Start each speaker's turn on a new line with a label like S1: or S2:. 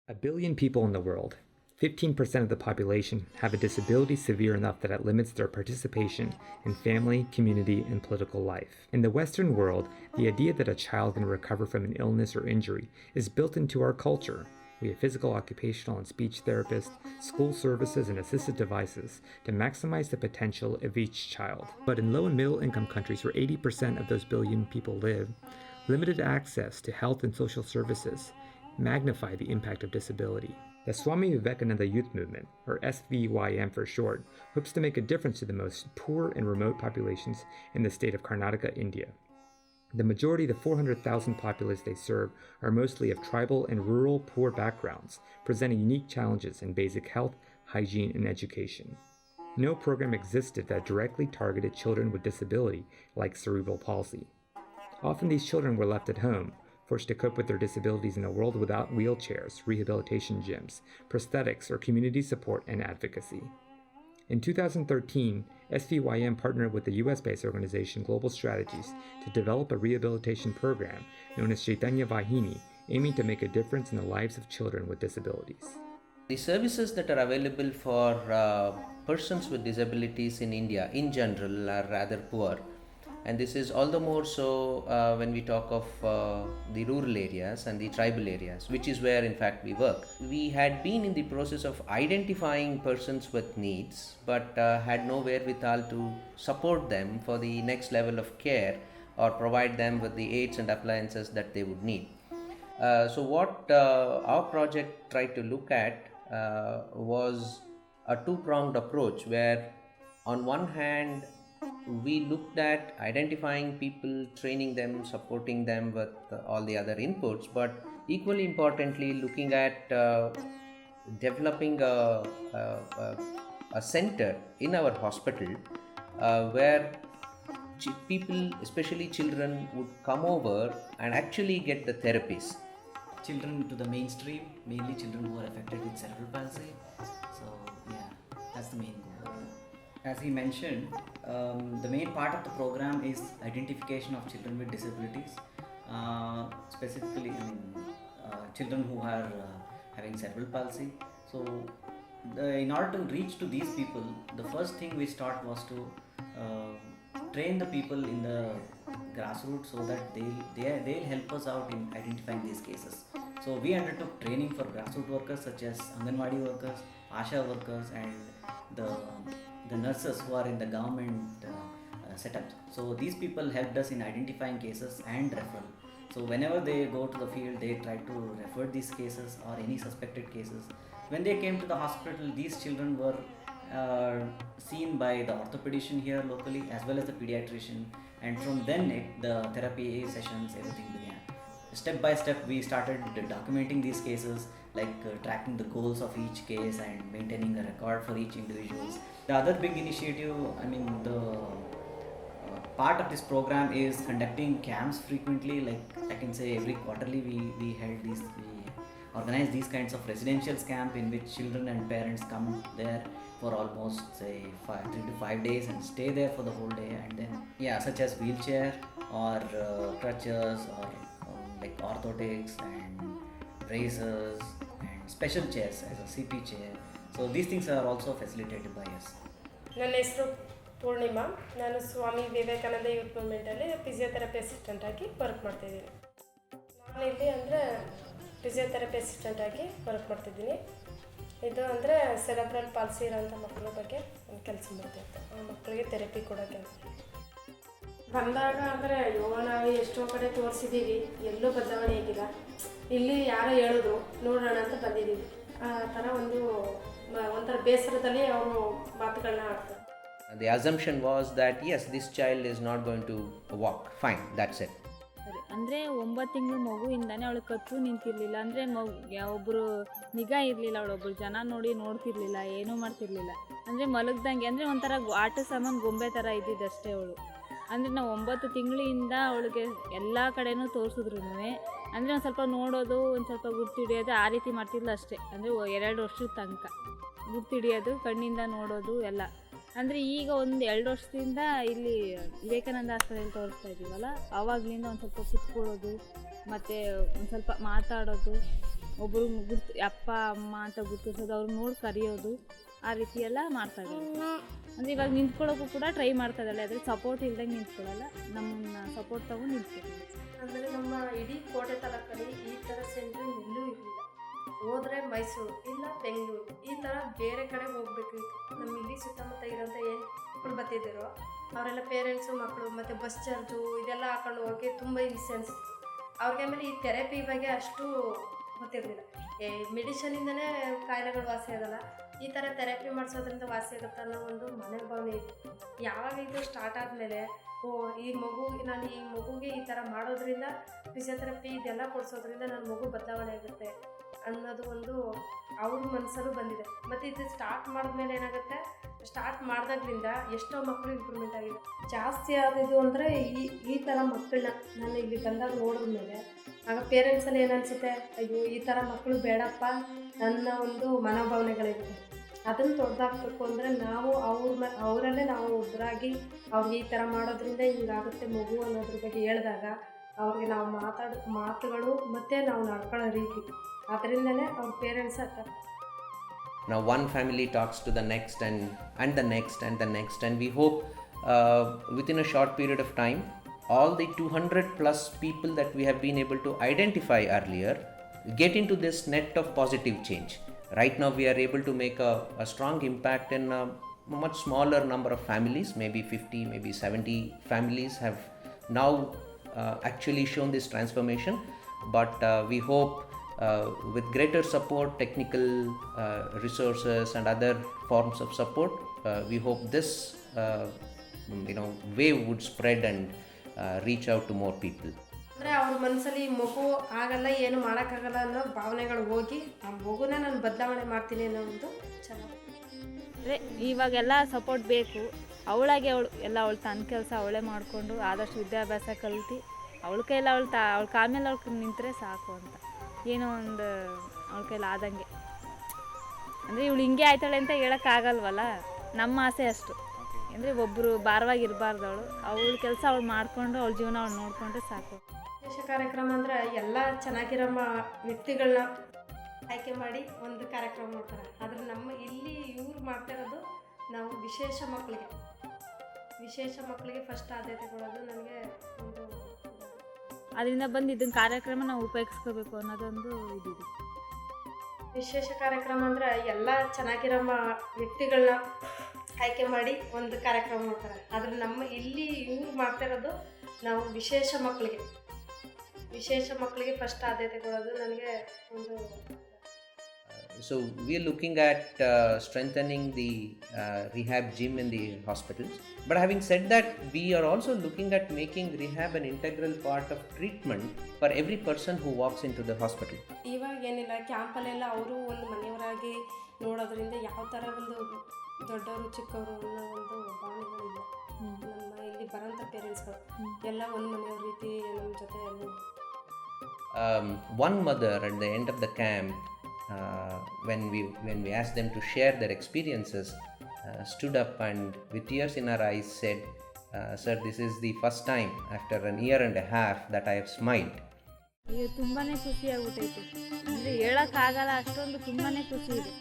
S1: 1 billion people in the world, 15% of the population, have a disability severe enough that it limits their participation in family, community, and political life. In the Western world, the idea that a child can recover from an illness or injury is built into our culture. We have physical, occupational, and speech therapists, school services, and assistive devices to maximize the potential of each child. But in low and middle income countries where 80% of those billion people live, limited access to health and social services magnify the impact of disability. The Swami Vivekananda Youth Movement, or SVYM for short, hopes to make a difference to the most poor and remote populations in the state of Karnataka, India. The majority of the 400,000 populace they serve are mostly of tribal and rural poor backgrounds, presenting unique challenges in basic health, hygiene, and education. No program existed that directly targeted children with disability, like cerebral palsy. Often these children were left at home, forced to cope with their disabilities in a world without wheelchairs, rehabilitation gyms, prosthetics, or community support and advocacy. In 2013, SVYM partnered with the US-based organization Global Strategies to develop a rehabilitation program known as Chaitanya Vahini, aiming to make a difference in the lives of children with disabilities.
S2: The services that are available for persons with disabilities in India in general are rather poor. And this is all the more so when we talk of the rural areas and the tribal areas, which is where in fact we work. We had been in the process of identifying persons with needs, but had no wherewithal to support them for the next level of care or provide them with the aids and appliances that they would need. So what our project tried to look at was a two-pronged approach where on one hand we looked at identifying people, training them, supporting them with all the other inputs, but equally importantly looking at developing a center in our hospital where people, especially children, would come over and actually get the therapies.
S3: Children to the mainstream, mainly children who are affected with cerebral palsy. So yeah, that's the main goal. As he mentioned, the main part of the program is identification of children with disabilities, specifically children who are having cerebral palsy. So in order to reach to these people, the first thing we start was to train the people in the grassroots so that they'll help us out in identifying these cases. So we undertook training for grassroots workers such as Anganwadi workers, Asha workers, and the nurses who are in the government setups. So these people helped us in identifying cases and referral. So whenever they go to the field, they try to refer these cases or any suspected cases. When they came to the hospital, these children were seen by the orthopedician here locally as well as the pediatrician, and from then the therapy sessions, everything began. Step by step we started documenting these cases, like tracking the goals of each case and maintaining a record for each individual. The other big initiative, the part of this program is conducting camps frequently, like I can say every quarterly we organize these kinds of residential camp in which children and parents come there for almost say 3 to 5 days and stay there for the whole day, and then such as wheelchair or crutches or like orthotics and razors and special chairs as a CP chair. So these things are also facilitated by us.
S4: ನನ್ನ ಹೆಸರು ಪೂರ್ಣಿಮಾ. ನಾನು Swami Vivekananda youth ಮೂವ್ಮೆಂಟಲ್ಲಿ physiotherapy assistant ಆಗಿ work ಮಾಡ್ತಾಯಿದ್ದೀನಿ. ನಾನು ಇಲ್ಲಿ ಅಂದರೆ physiotherapy assistant ಆಗಿ work ಮಾಡ್ತಿದ್ದೀನಿ. ಇದು ಅಂದರೆ ಸೆರೆಬ್ರಲ್ ಪಾಲ್ಸಿ ಇರೋಂಥ ಮಕ್ಕಳ ಬಗ್ಗೆ ಒಂದು ಕೆಲಸ ಮಾಡ್ತಾಯಿತ್ತು. ಆ ಮಕ್ಕಳಿಗೆ ಥೆರಪಿ ಕೊಡೋಕ್ಕೆ ಬಂದಾಗ ಅಂದರೆ ನಾವು ಎಷ್ಟೋ ಕಡೆ ತೋರಿಸಿದ್ದೀವಿ, ಎಲ್ಲೂ ಬದಲಾವಣೆ ಆಗಿಲ್ಲ. ಇಲ್ಲಿ ಯಾರೋ ಹೇಳಿದ್ರು ನೋಡೋಣ ಅಂತ ಬಂದಿದ್ದೀವಿ. ಆ ಥರ ಒಂಥರ ಬೇಸರದಲ್ಲಿ ಅವರು ಮಾತುಗಳನ್ನ ಆಡ್ತಾರೆ.
S2: The assumption was that yes, this child is not going to walk. Fine, that's it.
S5: ಸರಿ, ಅಂದರೆ 9 ತಿಂಗಳು ಮಗುವಿಂದಾನೆ ಅವಳು ಕತ್ತು ನಿಂತಿರಲಿಲ್ಲ. ಅಂದರೆ ಒಬ್ಬರು ನಿಗಾ ಇರಲಿಲ್ಲ, ಅವಳೊಬ್ಬರು ಜನ ನೋಡ್ತಿರ್ಲಿಲ್ಲ, ಏನೂ ಮಾಡ್ತಿರ್ಲಿಲ್ಲ. ಅಂದರೆ ಮಲಗ್ದಂಗೆ, ಅಂದರೆ ಒಂಥರ ಆಟ ಸಾಮಾನು ಗೊಂಬೆ ಥರ ಇದ್ದಿದ್ದಷ್ಟೇ ಅವಳು. ಅಂದರೆ ನಾವು 9 ತಿಂಗಳಿಂದ ಅವಳಿಗೆ ಎಲ್ಲ ಕಡೆನೂ ತೋರಿಸಿದ್ರು. ಅಂದರೆ ಒಂದು ಸ್ವಲ್ಪ ನೋಡೋದು, ಒಂದು ಸ್ವಲ್ಪ ಗುರ್ತಿಡಿಯೋದು, ಆ ರೀತಿ ಮಾಡ್ತಿದ್ಲು ಅಷ್ಟೇ. ಅಂದರೆ 2 ವರ್ಷದ ತನಕ ಗುರ್ತಿಡಿಯೋದು, ಕಣ್ಣಿಂದ ನೋಡೋದು ಎಲ್ಲ. ಅಂದರೆ ಈಗ ಒಂದು 2 ವರ್ಷದಿಂದ ಇಲ್ಲಿ ವಿವೇಕಾನಂದ ಆಸ್ಪತ್ರೆಯಲ್ಲಿ ತೋರಿಸ್ತಾ ಇದ್ದೀವಲ್ಲ, ಆವಾಗಲಿಂದ ಒಂದು ಸ್ವಲ್ಪ ಕುತ್ಕೊಳ್ಳೋದು ಮತ್ತು ಒಂದು ಸ್ವಲ್ಪ ಮಾತಾಡೋದು, ಒಬ್ಬರು ಅಪ್ಪ ಅಮ್ಮ ಅಂತ ಗುರ್ತಿಸೋದು, ಅವ್ರು ನೋಡಿ ಕರೆಯೋದು, ಆ ರೀತಿ ಎಲ್ಲ ಮಾಡ್ತಾ ಇದ್ದಾಳೆ. ಅಂದರೆ ಇವಾಗ ನಿಂತ್ಕೊಳ್ಳೋಕ್ಕೂ ಕೂಡ ಟ್ರೈ ಮಾಡ್ತಾ ಇದ್ದಾಳೆ. ಆದರೆ ಸಪೋರ್ಟ್ ಇಲ್ದಂಗೆ ನಿಂತ್ಕೊಳ್ಳಲ್ಲ, ನಮ್ಮನ್ನು ಸಪೋರ್ಟ್ ತೊಗೊಂಡು ನಿಂತ್ಕೊಳ್ತೀವಿ.
S4: ಅಂದರೆ ನಮ್ಮ ಇಡೀ ಕೋಟೆ ತಾಲೂಕಲ್ಲಿ ಈ ಥರ ಸೆಂಟ್ರ್ ಎಲ್ಲೂ ಇರಲಿಲ್ಲ. ಹೋದರೆ ಮೈಸೂರು ಇಲ್ಲ ಬೆಂಗಳೂರು, ಈ ಥರ ಬೇರೆ ಕಡೆಗೆ ಹೋಗ್ಬೇಕಿತ್ತು. ನಮ್ಮ ಇಲ್ಲಿ ಸುತ್ತಮುತ್ತ ಇರೋಂಥ ಏನು ಮಕ್ಕಳು ಬರ್ತಿದ್ದಾರೋ ಅವರೆಲ್ಲ ಪೇರೆಂಟ್ಸು ಮಕ್ಕಳು ಮತ್ತು ಬಸ್ ಚಾರ್ಜು ಇದೆಲ್ಲ ಹಾಕೊಂಡು ಹೋಗಿ ತುಂಬ ಹಿಂಸೆ ಅನಿಸ್ತು ಅವ್ರಿಗೆ. ಆಮೇಲೆ ಈ ಥೆರಪಿ ಬಗ್ಗೆ ಅಷ್ಟು ಗೊತ್ತಿರಲಿಲ್ಲ. ಮೆಡಿಷನಿಂದನೇ ಕಾಯಿಲೆಗಳು ವಾಸಿ ಆಗೋಲ್ಲ, ಈ ಥರ ಥೆರಪಿ ಮಾಡಿಸೋದ್ರಿಂದ ವಾಸಿ ಆಗುತ್ತೆ ಅನ್ನೋ ಒಂದು ಮನೋಭಾವನೆ ಇತ್ತು. ಯಾವಾಗ ಇದು ಸ್ಟಾರ್ಟ್ ಆದಮೇಲೆ ಈ ಮಗುಗೆ ಈ ಥರ ಮಾಡೋದ್ರಿಂದ ಫಿಸಿಯೋಥೆರಪಿ ಇದೆಲ್ಲ ಕೊಡಿಸೋದ್ರಿಂದ ನನ್ನ ಮಗು ಬದಲಾವಣೆ ಆಗುತ್ತೆ ಅನ್ನೋದು ಒಂದು ಅವ್ರ ಮನಸ್ಸಲ್ಲೂ ಬಂದಿದೆ. ಮತ್ತು ಇದು ಸ್ಟಾರ್ಟ್ ಮಾಡಿದ್ಮೇಲೆ ಏನಾಗುತ್ತೆ, ಸ್ಟಾರ್ಟ್ ಮಾಡಿದಾಗ್ಲಿಂದ ಎಷ್ಟೋ ಮಕ್ಕಳು ಇಂಪ್ರೂವ್ಮೆಂಟ್ ಆಗಿದೆ. ಜಾಸ್ತಿ ಆದಿದ್ದು ಅಂದರೆ ಈ ಥರ ಮಕ್ಕಳನ್ನ ನಾನು ಇಲ್ಲಿ ಬಂದಾಗ ನೋಡಿದ್ಮೇಲೆ ಆಗ ಪೇರೆಂಟ್ಸಲ್ಲಿ ಏನನ್ಸುತ್ತೆ, ಅಯ್ಯೋ ಈ ಥರ ಮಕ್ಕಳು ಬೇಡಪ್ಪ ನನ್ನ ಒಂದು ಮನೋಭಾವನೆಗಳಿರುತ್ತೆ. ಅದನ್ನು ತೊಡೆದಾಕಬೇಕು ಅಂದರೆ ನಾವು ಅವರಲ್ಲೇ ನಾವು ಒಬ್ಬರಾಗಿ ಅವ್ರಿಗೆ ಈ ಥರ ಮಾಡೋದ್ರಿಂದ ಹಿಂಗಾಗುತ್ತೆ ಮಗು ಅನ್ನೋದ್ರ ಬಗ್ಗೆ ಹೇಳಿದಾಗ ಅವ್ರಿಗೆ ನಾವು ಮಾತಾಡೋ ಮಾತುಗಳು ಮತ್ತು ನಾವು ನಡ್ಕೊಳ್ಳೋ ರೀತಿ ಅದರಿಂದಲೇ ಅವ್ರ ಪೇರೆಂಟ್ಸ್ ಆಗ್ತಾರೆ.
S2: Now one family talks to the next and the next and the next, and we hope within a short period of time all the 200 plus people that we have been able to identify earlier get into this net of positive change. Right now we are able to make a strong impact in a much smaller number of families, maybe 50, maybe 70 families have now actually shown this transformation, but we hope with greater support, technical resources and other forms of support, we hope this wave would spread and reach out to more people.
S4: ಅಂದರೆ ಅವ್ರ ಮನಸ್ಸಲ್ಲಿ ಮಗು ಆಗಲ್ಲ, ಏನು ಮಾಡೋಕ್ಕಾಗಲ್ಲ ಅನ್ನೋ ಭಾವನೆಗಳು ಹೋಗಿ ಆ ಮಗುನ ನಾನು ಬದಲಾವಣೆ ಮಾಡ್ತೀನಿ ಅನ್ನೋ ಒಂದು ಚೆನ್ನಾಗಿ.
S5: ಅಂದರೆ ಇವಾಗೆಲ್ಲ ಸಪೋರ್ಟ್ ಬೇಕು. ಅವಳಾಗೆ ಅವಳು ತನ್ನ ಕೆಲಸ ಅವಳೇ ಮಾಡಿಕೊಂಡು ಆದಷ್ಟು ವಿದ್ಯಾಭ್ಯಾಸ ಕಲಿತು ಅವಳ ಕೈಯಲ್ಲಿ ಅವಳ ಕಾಮೇಲೆ ಅವಳು ನಿಂತರೆ ಸಾಕು ಅಂತ, ಏನೋ ಒಂದು ಅವಳ ಕೈಲಿ ಆದಂಗೆ. ಅಂದರೆ ಇವಳು ಹಿಂಗೆ ಆಯ್ತಾಳೆ ಅಂತ ಹೇಳೋಕ್ಕಾಗಲ್ವಲ್ಲ, ನಮ್ಮ ಆಸೆ ಅಷ್ಟು. ಅಂದರೆ ಒಬ್ಬರು ಭಾರವಾಗಿರಬಾರ್ದು, ಅವಳ ಕೆಲಸ ಅವಳು ಮಾಡಿಕೊಂಡು ಅವಳ ಜೀವನ ಅವಳು ನೋಡಿಕೊಂಡ್ರೆ ಸಾಕು.
S4: ವಿಶೇಷ ಕಾರ್ಯಕ್ರಮ ಅಂದರೆ ಎಲ್ಲ ಚೆನ್ನಾಗಿರೋ ವ್ಯಕ್ತಿಗಳನ್ನ ಆಯ್ಕೆ ಮಾಡಿ ಒಂದು ಕಾರ್ಯಕ್ರಮ ಮಾಡ್ತಾರೆ. ಆದರೆ ನಮ್ಮ ಇಲ್ಲಿ ಇವ್ರು ಮಾಡ್ತಾ ಇರೋದು ನಾವು ವಿಶೇಷ ಮಕ್ಕಳಿಗೆ ಫಸ್ಟ್ ಆದ್ಯತೆ ಕೊಡೋದು ನನಗೆ ಒಂದು.
S5: ಅದರಿಂದ ಬಂದು ಇದನ್ನ ಕಾರ್ಯಕ್ರಮ ನಾವು ಉಪಯೋಗಿಸ್ಕೋಬೇಕು ಅನ್ನೋದೊಂದು ಇದಿದೆ.
S4: ವಿಶೇಷ ಕಾರ್ಯಕ್ರಮ ಅಂದರೆ ಎಲ್ಲ ಚೆನ್ನಾಗಿರೋ ವ್ಯಕ್ತಿಗಳನ್ನ ಆಯ್ಕೆ ಮಾಡಿ ಒಂದು ಕಾರ್ಯಕ್ರಮ ಮಾಡ್ತಾರೆ. ಆದರೆ ನಮ್ಮ ಇಲ್ಲಿ ಇವ್ರು ಮಾಡ್ತಾ ಇರೋದು ನಾವು ವಿಶೇಷ ಮಕ್ಕಳಿಗೆ ಫಸ್ಟ್ ಆದ್ಯತೆ ಕೊಡೋದು ನನಗೆ ಒಂದು.
S2: So we are looking at strengthening the rehab gym in the hospitals. But having said that, we are also looking at making rehab an integral part of treatment for every person who walks into the hospital.
S4: ಇವಾಗ ಏನಿಲ್ಲ, ಕ್ಯಾಂಪಲ್ಲೆಲ್ಲ ಅವರು ಒಂದು ಮನೆಯವರಾಗಿ ನೋಡೋದ್ರಿಂದ ಯಾವ ಥರ ಒಂದು ದೊಡ್ಡವರು ಚಿಕ್ಕವರು ಅನ್ನೋ ಒಂದು ಭಾವನೆಗಳಿಲ್ಲ. ನಮ್ಮ ಇಲ್ಲಿ ಬರೋಂಥ ಪೇರೆಂಟ್ಸ್ಗಳು ಎಲ್ಲ ಒಂದು ಮನೆಯವ್ರ ರೀತಿ ನಮ್ಮ ಜೊತೆ
S2: One mother at the end of the camp, when we asked them to share their experiences, stood up and with tears in her eyes said, sir, this is the first time after an year and a half that I have smiled.
S5: ತುಂಬಾ ಖುಷಿ ಆಗ್ಬಿಟ್ಟೈತೆ. ಅಂದರೆ ಹೇಳೋಕ್ಕಾಗಲ್ಲ, ಅಷ್ಟೊಂದು ತುಂಬಾ ಖುಷಿ ಇದೆ.